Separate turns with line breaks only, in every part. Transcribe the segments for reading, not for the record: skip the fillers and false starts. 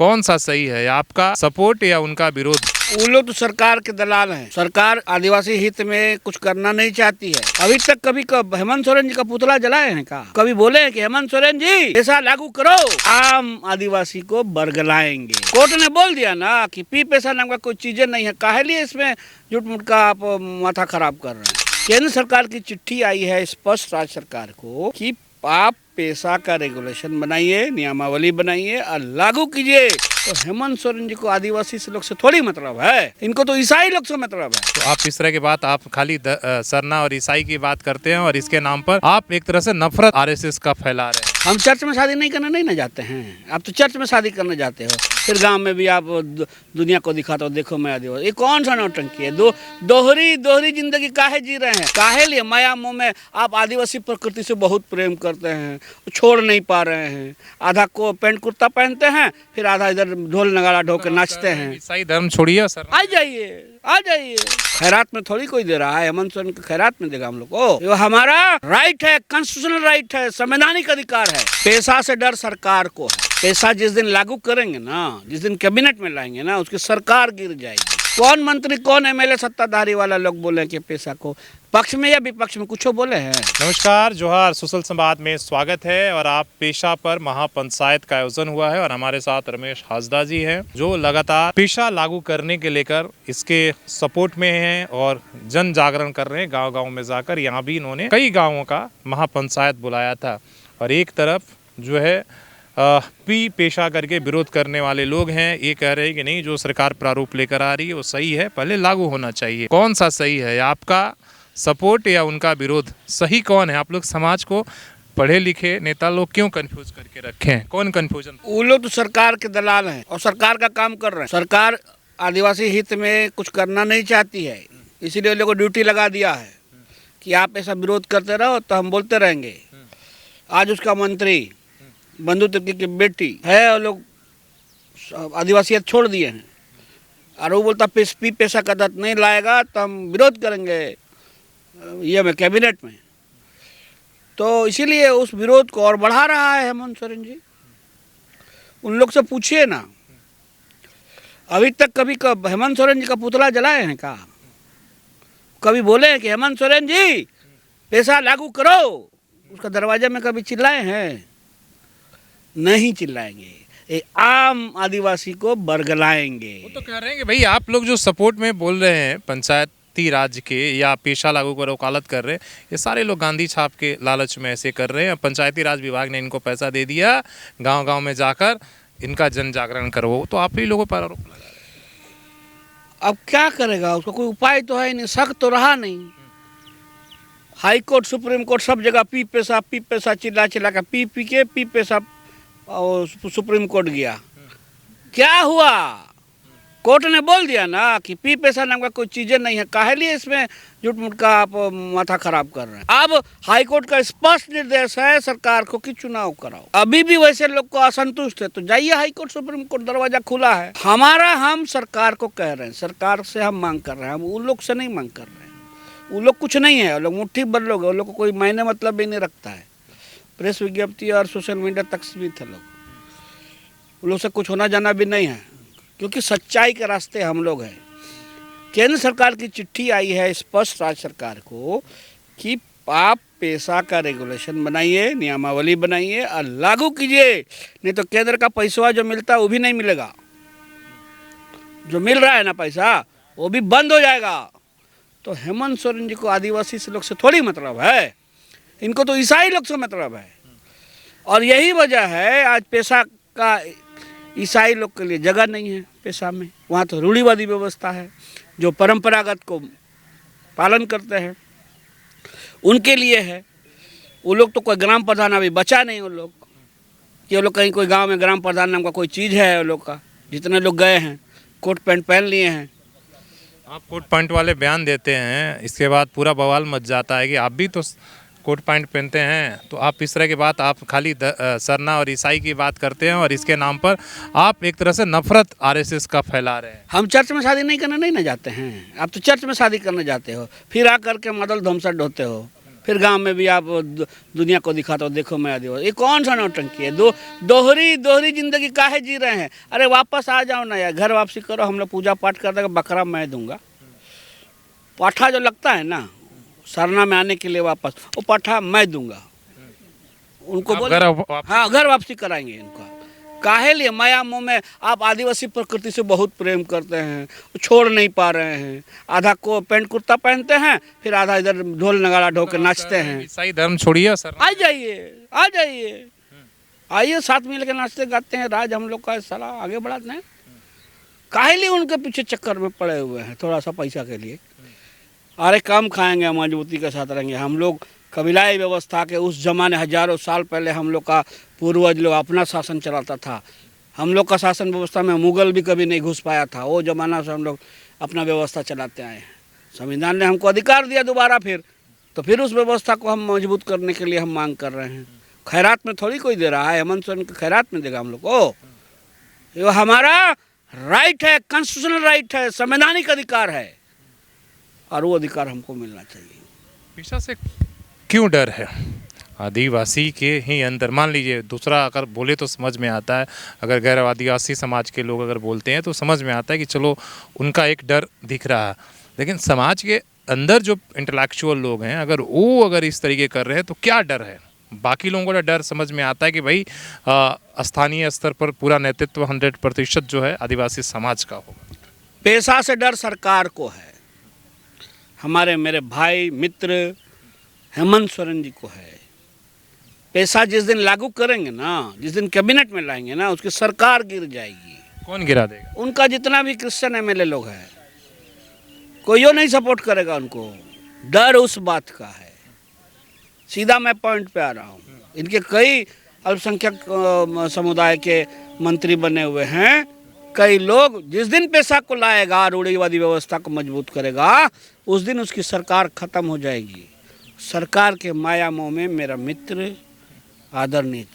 कौन सा सही है, आपका सपोर्ट या उनका विरोध?
वो लोग तो सरकार के दलाल हैं। सरकार आदिवासी हित में कुछ करना नहीं चाहती है। अभी तक कभी हेमंत सोरेन जी का पुतला जलाए हैं का? कभी बोले हैं कि हेमंत सोरेन जी ऐसा लागू करो, आम आदिवासी को बरगलाएंगे? कोर्ट ने बोल दिया ना कि पी पैसा नाम का कोई चीजें नहीं है, काहे लिए इसमें झूठ मूठ का आप माथा खराब कर रहे हैं? केंद्र सरकार की चिट्ठी आई है स्पष्ट राज्य सरकार को कि आप पैसा का रेगुलेशन बनाइए, नियमावली बनाइए और लागू कीजिए। तो हेमंत सोरेन जी को आदिवासी से लोग से थोड़ी मतलब है, इनको तो ईसाई लोग से मतलब है।
तो आप इस तरह की बात, आप खाली सरना और ईसाई की बात करते हैं और इसके नाम पर आप एक तरह से नफरत आरएसएस का फैला रहे हैं।
हम चर्च में शादी नहीं करने नहीं ना जाते हैं, आप तो चर्च में शादी करने जाते हो, फिर गांव में भी आप दुनिया को दिखाते हो, देखो मैं आदिवासी। ये कौन सा नौटंकी है? दोहरी जिंदगी काहे जी रहे हैं? काहे लिए माया मोह में आप आदिवासी प्रकृति से बहुत प्रेम करते हैं, छोड़ नहीं पा रहे हैं। आधा को पैंट कुर्ता पहनते हैं, फिर आधा इधर ढोल नगाड़ा ढो के नाचते हैं।
ईसाई धर्म छोड़िए सर,
आ जाइए। खैरात में थोड़ी कोई दे रहा है, हेमंत सोरेन को खैरात में देगा हम लोग को? ये हमारा राइट है, कॉन्स्टिट्यूशनल राइट है, संवैधानिक अधिकार है। पैसा से डर सरकार को है। पैसा जिस दिन लागू करेंगे ना, जिस दिन कैबिनेट में लाएंगे ना, उसकी सरकार गिर जाएगी। कौन मंत्री कौन एमएलए सत्ताधारी वाला लोग बोले कि पैसा को पक्ष में या विपक्ष में कुछ बोले हैं?
नमस्कार, जोहार, सुशल संवाद में स्वागत है। और आप पेशा पर महापंचायत का आयोजन हुआ है और हमारे साथ रमेश हासदा जी हैं, जो लगातार पेशा लागू करने के लेकर इसके सपोर्ट में हैं और जन जागरण कर रहे हैं। गांव-गांव में जाकर यहाँ भी इन्होंने कई गांवों का महापंचायत बुलाया था। और एक तरफ जो है पी पेशा करके विरोध करने वाले लोग हैं, ये कह रहे हैं कि नहीं, जो सरकार प्रारूप लेकर आ रही है वो सही है, पहले लागू होना चाहिए। कौन सा सही है, आपका सपोर्ट या उनका विरोध? सही कौन है? आप लोग समाज को पढ़े लिखे नेता लोग क्यों कंफ्यूज करके रखे हैं? कौन कंफ्यूजन?
वो लोग तो सरकार के दलाल हैं और सरकार का काम कर रहे हैं। सरकार आदिवासी हित में कुछ करना नहीं चाहती है, इसीलिए लोगों को ड्यूटी लगा दिया है कि आप ऐसा विरोध करते रहो तो हम बोलते रहेंगे। आज उसका मंत्री बंधु तिर्की की बेटी है और लोग आदिवासियत छोड़ दिए हैं और वो बोलता पी पैसा का दत्त नहीं लाएगा तो हम विरोध करेंगे ये में कैबिनेट में। तो इसीलिए उस विरोध को और बढ़ा रहा है हेमंत सोरेन जी। उन लोग से पूछिए ना, अभी तक कभी हेमंत सोरेन जी का पुतला जलाए हैं का? कभी बोले हैं कि हेमंत सोरेन जी पैसा लागू करो, उसका दरवाजे में कभी चिल्लाए हैं? नहीं चिल्लाएंगे। ये आम आदिवासी को बरगलाएंगे।
वो तो कह रहे हैं कि भाई आप लोग जो सपोर्ट में बोल रहे हैं पंचायती राज के या पेशा लागू करो वकालत कर रहे हैं, ये सारे लोग गांधी छाप के लालच में ऐसे कर रहे हैं। पंचायती राज विभाग ने इनको पैसा दे दिया, गांव-गांव में जाकर इनका जन जागरण करो, तो आप ही लोगों पर आरोप लगा रहे हैं।
अब क्या करेगा? उसका कोई उपाय तो है नहीं, शक तो रहा नहीं। हाई कोर्ट, सुप्रीम कोर्ट, सब जगह पी पैसा चिल्ला के पी पैसा, और सुप्रीम कोर्ट गया। क्या हुआ? कोर्ट ने बोल दिया ना कि पी पैसा नाम का कोई चीजें नहीं है, काहे लिए इसमें झूठ मूठ का आप माथा खराब कर रहे हैं? अब हाई कोर्ट का स्पष्ट निर्देश है सरकार को कि चुनाव कराओ। अभी भी वैसे लोग को असंतुष्ट है तो जाइए हाई कोर्ट, सुप्रीम कोर्ट, दरवाजा खुला है। हम सरकार को कह रहे हैं, सरकार से हम मांग कर रहे हैं, हम उन लोग से नहीं मांग कर रहे हैं। वो लोग कुछ नहीं है, वो लोग मुट्ठी भर लोग है, वो लोग को कोई मायने मतलब भी नहीं रखता है। प्रेस विज्ञप्ति और सोशल मीडिया तक सीमित है लोग, उन लोग से कुछ होना जाना भी नहीं है, क्योंकि सच्चाई के रास्ते हम लोग हैं। केंद्र सरकार की चिट्ठी आई है स्पष्ट राज्य सरकार को कि आप पैसा का रेगुलेशन बनाइए, नियमावली बनाइए और लागू कीजिए, नहीं तो केंद्र का पैसा जो मिलता है वो भी नहीं मिलेगा। जो मिल रहा है ना पैसा, वो भी बंद हो जाएगा। तो हेमंत सोरेन जी को आदिवासी से लोग से थोड़ी मतलब है, इनको तो ईसाई लोग से मतलब है। और यही वजह है आज पैसा का ईसाई लोग के लिए जगह नहीं है पैसा में। वहाँ तो रूढ़िवादी व्यवस्था है, जो परंपरागत को पालन करते हैं उनके लिए है। वो लोग तो कोई ग्राम प्रधान अभी बचा नहीं, वो लोग कि वो लोग कहीं कोई गांव में ग्राम प्रधान नाम का कोई चीज़ है वो लोग का। जितने लोग गए हैं कोट पैंट पहन लिए हैं।
आप कोट पैंट वाले बयान देते हैं, इसके बाद पूरा बवाल मच जाता है कि आप भी तो कोट पैंट पहनते हैं, तो आप इस तरह की बात, आप खाली सरना और ईसाई की बात करते हैं और इसके नाम पर आप एक तरह से नफरत आरएसएस का फैला रहे हैं।
हम चर्च में शादी नहीं करने नहीं ना जाते हैं, आप तो चर्च में शादी करने जाते हो, फिर आकर के मदल धमसट होते हो। फिर गांव में भी आप दुनिया को दिखाते हो, देखो मैं आदिवासी। ये कौन सा नौटंकी है? दोहरी जिंदगी काहे जी रहे हैं? अरे वापस आ जाओ ना यार, घर वापसी करो। हम लोग पूजा पाठ कर देंगे, बकरा मैं दूंगा। पाठा जो लगता है ना सरना में आने के लिए वापस, वो पाठा मैं दूंगा उनको। बोले हाँ, घर वापसी कराएंगे इनका। काहे लिए? माया मोह में आप आदिवासी प्रकृति से बहुत प्रेम करते हैं, छोड़ नहीं पा रहे हैं। आधा को पैंट कुर्ता पहनते हैं, फिर आधा इधर ढोल नगाड़ा ढो के नाचते हैं।
ईसाई धर्म छोड़िए सर,
आ जाइए आइए, साथ मिल के नाचते गाते हैं। राज हम लोग का साला आगे बढ़ाते हैं। काहे लिए उनके पीछे चक्कर में पड़े हुए हैं थोड़ा सा पैसा के लिए? अरे कम खाएंगे, मजबूती के साथ रहेंगे। हम लोग कबीलाई व्यवस्था के उस जमाने हजारों साल पहले हम लोग का पूर्वज लोग अपना शासन चलाता था। हम लोग का शासन व्यवस्था में मुगल भी कभी नहीं घुस पाया था। वो जमाना से हम लोग अपना व्यवस्था चलाते आए हैं। संविधान ने हमको अधिकार दिया दोबारा फिर, तो फिर उस व्यवस्था को हम मजबूत करने के लिए हम मांग कर रहे हैं। खैरात में थोड़ी कोई दे रहा है, हेमंत सोरेन को खैरात में देगा हम लोग को? ये हमारा राइट है, कॉन्स्टिट्यूशनल राइट है, संवैधानिक अधिकार है, और वो अधिकार हमको मिलना चाहिए।
पेशा से क्यों डर है आदिवासी के ही अंदर? मान लीजिए दूसरा अगर बोले तो समझ में आता है, अगर गैर आदिवासी समाज के लोग अगर बोलते हैं तो समझ में आता है कि चलो उनका एक डर दिख रहा है, लेकिन समाज के अंदर जो इंटेलेक्चुअल लोग हैं अगर इस तरीके कर रहे हैं तो क्या डर है? बाकी लोगों का डर समझ में आता है कि भाई स्थानीय स्तर पर पूरा नेतृत्व 100% जो है आदिवासी समाज का होगा।
पेशा से डर सरकार को है, हमारे मेरे भाई मित्र हेमंत सोरेन जी को है। पैसा जिस दिन लागू करेंगे ना, जिस दिन कैबिनेट में लाएंगे ना, उसकी सरकार गिर जाएगी।
कौन गिरा देगा?
उनका जितना भी क्रिश्चियन एमएलए लोग हैं, कोई नहीं सपोर्ट करेगा उनको। डर उस बात का है। सीधा मैं पॉइंट पे आ रहा हूँ। इनके कई अल्पसंख्यक समुदाय के मंत्री बने हुए हैं। कई लोग जिस दिन पैसा को लाएगा, रूढ़िवादी व्यवस्था को मजबूत करेगा, उस दिन उसकी सरकार खत्म हो जाएगी। सरकार के माया मोह में मेरा मित्र आदरणीय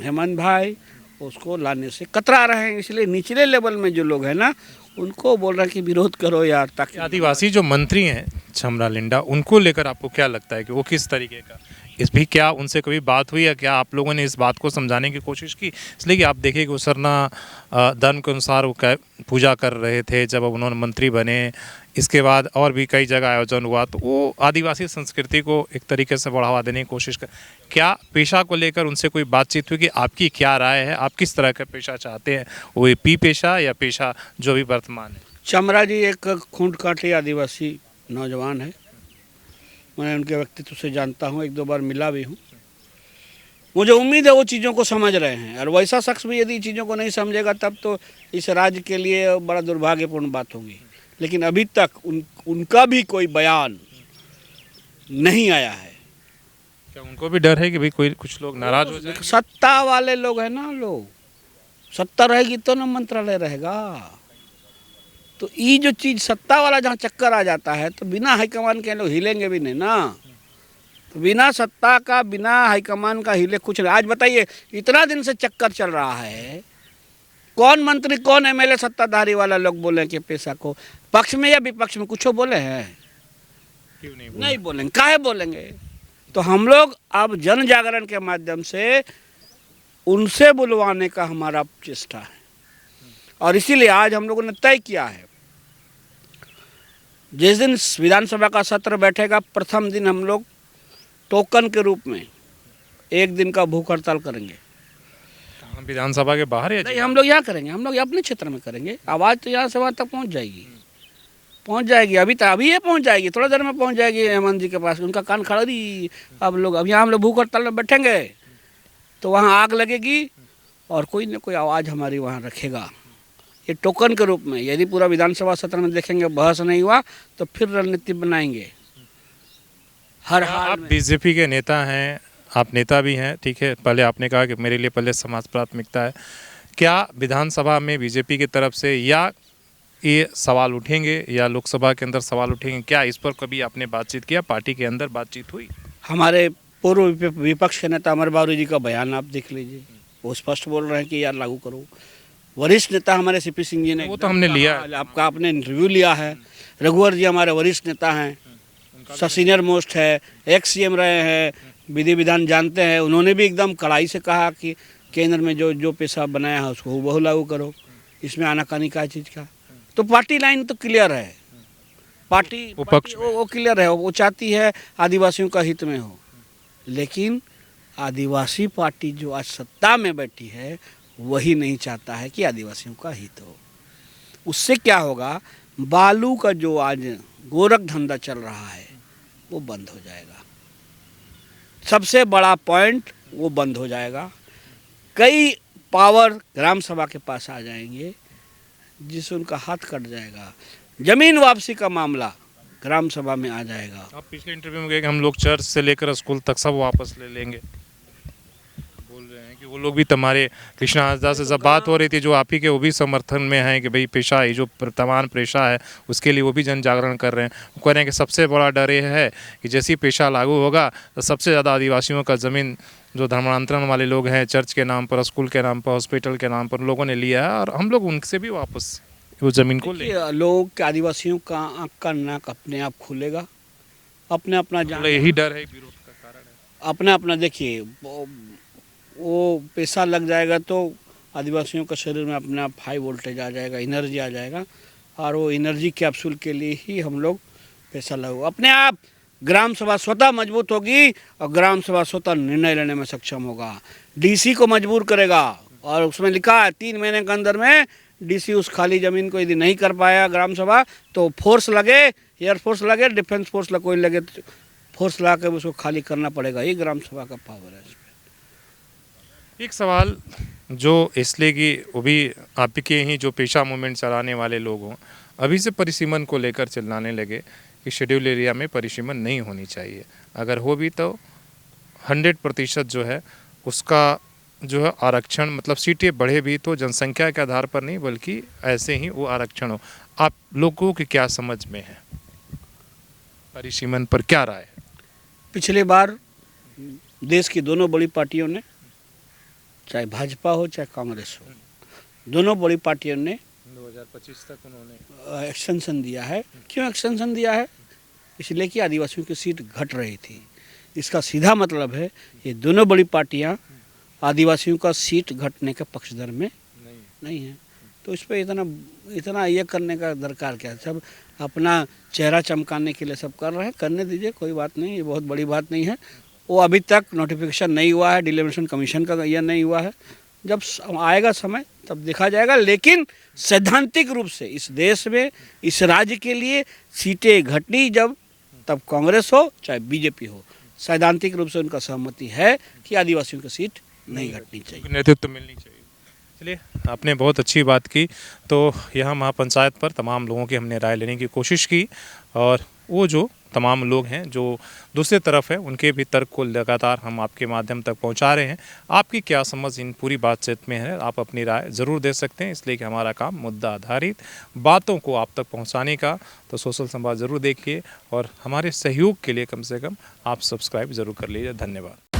हेमंत भाई उसको लाने से कतरा रहे हैं। इसलिए निचले लेवल में जो लोग हैं ना, उनको बोल रहे हैं कि विरोध करो यार। ताकि
आदिवासी जो मंत्री हैं छमरा लिंडा, उनको लेकर आपको क्या लगता है कि वो किस तरीके का, इस भी क्या उनसे कभी बात हुई या क्या आप लोगों ने इस बात को समझाने की कोशिश की? इसलिए कि आप देखिए कि वो सरना धर्म के अनुसार वो पूजा कर रहे थे जब उन्होंने मंत्री बने। इसके बाद और भी कई जगह आयोजन हुआ, तो वो आदिवासी संस्कृति को एक तरीके से बढ़ावा देने की कोशिश कर। क्या पेशा को लेकर उनसे कोई बातचीत हुई कि आपकी क्या राय है, आप किस तरह का पेशा चाहते हैं? वो पी पेशा या पेशा जो भी वर्तमान है?
चमरा जी एक खूंट कांटे आदिवासी नौजवान है। मैं उनके व्यक्तित्व से जानता हूँ, 1-2 बार मिला भी हूँ। मुझे उम्मीद है वो चीज़ों को समझ रहे हैं, और वैसा शख्स भी यदि चीज़ों को नहीं समझेगा तब तो इस राज्य के लिए बड़ा दुर्भाग्यपूर्ण बात होगी। लेकिन अभी तक उनका भी कोई बयान नहीं आया है।
क्या उनको भी डर है कि भाई कोई कुछ लोग नाराज हो जाए?
सत्ता वाले लोग हैं ना, लोग सत्ता रहेगी तो ना मंत्रालय रहेगा। तो ये जो चीज़ सत्ता वाला जहाँ चक्कर आ जाता है, तो बिना हाईकमान के लोग हिलेंगे भी नहीं ना। तो बिना सत्ता का, बिना हाईकमान का हिले कुछ नहीं। आज बताइए, इतना दिन से चक्कर चल रहा है, कौन मंत्री कौन एमएलए सत्ताधारी वाला लोग बोले कि पैसा को पक्ष में या विपक्ष में कुछ बोले हैं?
क्यों
नहीं बोलेंगे। काहे बोलेंगे? तो हम लोग अब जन जागरण के माध्यम से उनसे बुलवाने का हमारा चेष्टा है, और इसीलिए आज हम लोगों ने तय किया है, जिस दिन विधानसभा का सत्र बैठेगा, प्रथम दिन हम लोग टोकन के रूप में 1 दिन का भूख हड़ताल करेंगे।
विधानसभा के बाहर या
नहीं, हम लोग यहाँ करेंगे, हम लोग अपने क्षेत्र में करेंगे। आवाज़ तो यहाँ से वहाँ तक पहुँच जाएगी। अभी ये पहुँच जाएगी, थोड़ा देर में पहुँच जाएगी हेमंत जी के पास। उनका कान खड़ा रही। अब लोग अब यहाँ हम लोग भूख हड़ताल में बैठेंगे तो वहाँ आग लगेगी, और कोई न कोई आवाज़ हमारी वहाँ रखेगा। ये टोकन के रूप में, यदि पूरा विधानसभा सत्र में देखेंगे बहस नहीं हुआ तो फिर रणनीति बनाएंगे हर हाल
आप
में।
बीजेपी के नेता हैं, आप नेता भी हैं, ठीक है। पहले आपने कहा कि मेरे लिए पहले समाज प्राथमिकता है। क्या विधानसभा में बीजेपी की तरफ से या ये सवाल उठेंगे या लोकसभा के अंदर सवाल उठेंगे? क्या इस पर कभी आपने बातचीत किया? पार्टी के अंदर बातचीत हुई?
हमारे पूर्व विपक्ष के नेता अमर बाबू जी का बयान आप देख लीजिए, वो स्पष्ट बोल रहे हैं कि यार लागू करो। वरिष्ठ नेता हमारे सीपी सिंह जी ने,
वो तो हमने लिया,
आपका आपने इंटरव्यू लिया है। रघुवर जी हमारे वरिष्ठ नेता हैं, सीनियर मोस्ट है, एक्स सीएम रहे हैं, विधि विधान जानते हैं। उन्होंने भी एकदम कड़ाई से कहा कि केंद्र में जो जो पैसा बनाया है उसको बहु लागू करो, इसमें आनाकानी का चीज़ का। तो पार्टी लाइन तो क्लियर है, पार्टी वो क्लियर है, वो चाहती है आदिवासियों का हित में हो। लेकिन आदिवासी पार्टी जो आज सत्ता में बैठी है वही नहीं चाहता है कि आदिवासियों का हित हो। उससे क्या होगा, बालू का जो आज गोरख धंधा चल रहा है वो बंद हो जाएगा। सबसे बड़ा पॉइंट वो बंद हो जाएगा। कई पावर ग्राम सभा के पास आ जाएंगे जिससे उनका हाथ कट जाएगा। जमीन वापसी का मामला ग्राम सभा में आ जाएगा।
आप पिछले इंटरव्यू में कहे कि हम लोग चर्च से लेकर स्कूल तक सब वापस ले लेंगे, बोल रहे हैं कि वो लोग भी तुम्हारे कृष्णा हाजदा से जब बात हो रही थी जो आप ही के वो भी समर्थन में हैं कि भाई पेशा ये जो वर्तमान पेशा है उसके लिए वो भी जन जागरण कर रहे हैं। वो कह रहे हैं कि सबसे बड़ा डर ये है कि जैसे ही पेशा लागू होगा तो सबसे ज़्यादा आदिवासियों का ज़मीन जो धर्मांतरण वाले लोग हैं चर्च के नाम पर, स्कूल के नाम पर, हॉस्पिटल के नाम पर लोगों ने लिया है और हम लोग उनसे भी वापस वो ज़मीन को ले।
लोग के आदिवासियों का आँख का नाक अपने आप खुलेगा, अपने अपना जान,
यही डर है, विरोध का कारण है।
अपना अपना देखिए वो पैसा लग जाएगा तो आदिवासियों का शरीर में अपने आप हाई वोल्टेज आ जाएगा, एनर्जी आ जाएगा और वो एनर्जी कैप्सूल के लिए ही हम लोग पैसा लगो। अपने आप ग्राम सभा स्वतः मजबूत होगी और ग्राम सभा स्वतः निर्णय लेने में सक्षम होगा। डीसी को मजबूर करेगा और उसमें लिखा है 3 महीने के अंदर में डीसी उस खाली ज़मीन को यदि नहीं कर पाया ग्राम सभा तो फोर्स लगे, एयरफोर्स लगे, डिफेंस फोर्स कोई लगे, फोर्स ला के उसको खाली करना पड़ेगा। ये ग्राम सभा का पावर है।
एक सवाल जो इसलिए कि वो भी आपके ही जो पेशा मूवमेंट चलाने वाले लोग हों अभी से परिसीमन को लेकर चिल्लाने लगे कि शेड्यूल एरिया में परिसीमन नहीं होनी चाहिए, अगर हो भी तो 100% जो है उसका जो है आरक्षण मतलब सीटें बढ़े भी तो जनसंख्या के आधार पर नहीं बल्कि ऐसे ही वो आरक्षण हो। आप लोगों की क्या समझ में है, परिसीमन पर क्या राय है? पिछली
बार देश की दोनों बड़ी पार्टियों ने, चाहे भाजपा हो चाहे कांग्रेस हो, दोनों बड़ी पार्टियों ने
2025 तक उन्होंने
एक्सटेंशन दिया है। क्यों एक्सटेंशन दिया है? इसलिए कि आदिवासियों की सीट घट रही थी। इसका सीधा मतलब है ये दोनों बड़ी पार्टियां आदिवासियों का सीट घटने के पक्षधर में नहीं है। तो इस पर इतना ये करने का दरकार क्या है? सब अपना चेहरा चमकाने के लिए सब कर रहे हैं, करने दीजिए, कोई बात नहीं, ये बहुत बड़ी बात नहीं है। वो अभी तक नोटिफिकेशन नहीं हुआ है, डिलिमिटेशन कमीशन का यह नहीं हुआ है। जब आएगा समय तब देखा जाएगा। लेकिन सैद्धांतिक रूप से इस देश में इस राज्य के लिए सीटें घटनी जब तब कांग्रेस हो चाहे बीजेपी हो, सैद्धांतिक रूप से उनका सहमति है कि आदिवासियों की सीट नहीं घटनी चाहिए,
नेतृत्व मिलनी चाहिए। चलिए, आपने बहुत अच्छी बात की। तो यहाँ महापंचायत पर तमाम लोगों की हमने राय लेने की कोशिश की और वो जो तमाम लोग हैं जो दूसरी तरफ है उनके भी तर्क को लगातार हम आपके माध्यम तक पहुंचा रहे हैं। आपकी क्या समझ इन पूरी बातचीत में है, आप अपनी राय ज़रूर दे सकते हैं, इसलिए कि हमारा काम मुद्दा आधारित बातों को आप तक पहुंचाने का। तो सोशल संवाद ज़रूर देखिए और हमारे सहयोग के लिए कम से कम आप सब्सक्राइब ज़रूर कर लीजिए। धन्यवाद।